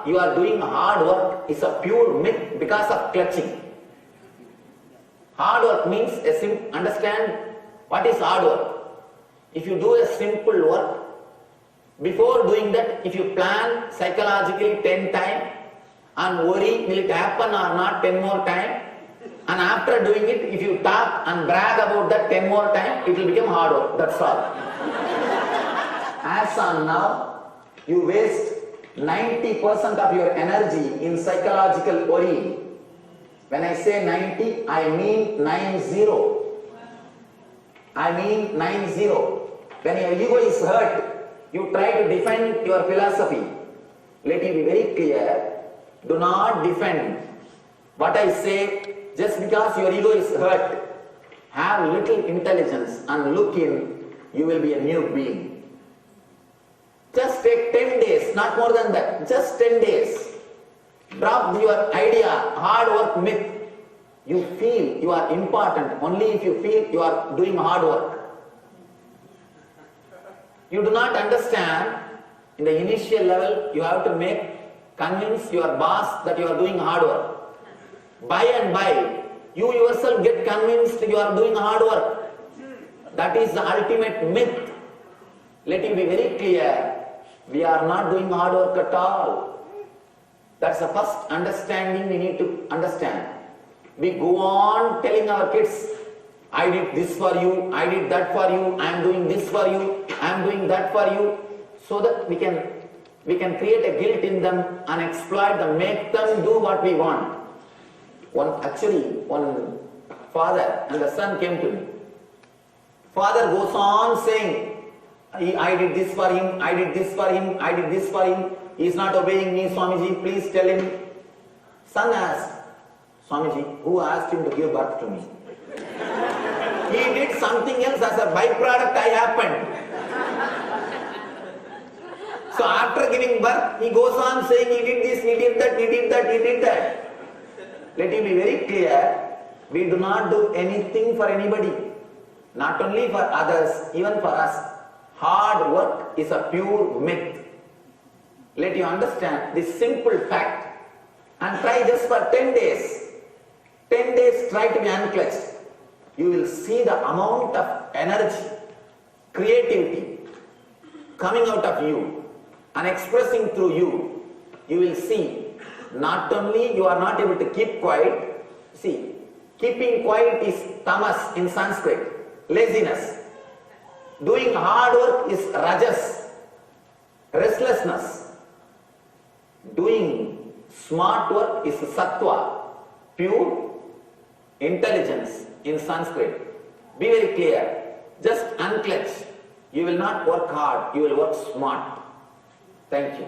thought you are doing hard work is a pure myth because of clutching. Hard work means understand what is hard work. If you do a simple work, before doing that, if you plan psychologically 10 times and worry will it happen or not 10 more times, and after doing it, if you talk and brag about that 10 more times, it will become hard work. That's all. As on now, you waste 90% of your energy in psychological worry. When I say 90, I mean 90. I mean 90. When your ego is hurt, you try to defend your philosophy. Let it be very clear. Do not defend what I say just because your ego is hurt. Have little intelligence and look in, you will be a new being. Just take 10 days, not more than that, just 10 days. Drop your idea, hard work myth. You feel you are important only if you feel you are doing hard work. You do not understand, in the initial level, you have to convince your boss that you are doing hard work. By and by, you yourself get convinced you are doing hard work. That is the ultimate myth. Let it be very clear. We are not doing hard work at all. That's the first understanding we need to understand. We go on telling our kids, I did this for you, I did that for you, I am doing this for you, I am doing that for you, so that we can create a guilt in them and exploit them, make them do what we want. One father and the son came to me. Father goes on saying, I did this for him, I did this for him, I did this for him. He is not obeying me, Swamiji, please tell him. Son asked, Swamiji, who asked him to give birth to me? He did something else as a byproduct, I happened. So after giving birth, he goes on saying he did this, he did that, he did that, he did that. Let it be very clear, we do not do anything for anybody. Not only for others, even for us. Hard work is a pure myth. Let you understand this simple fact and try just for 10 days. 10 days try to be unclutched. You will see the amount of energy, creativity coming out of you and expressing through you. You will see not only you are not able to keep quiet. See, keeping quiet is tamas in Sanskrit, laziness. Doing hard work is rajas, restlessness. Doing smart work is sattva, pure intelligence in Sanskrit. Be very clear. Just unclutch. You will not work hard, you will work smart. Thank you.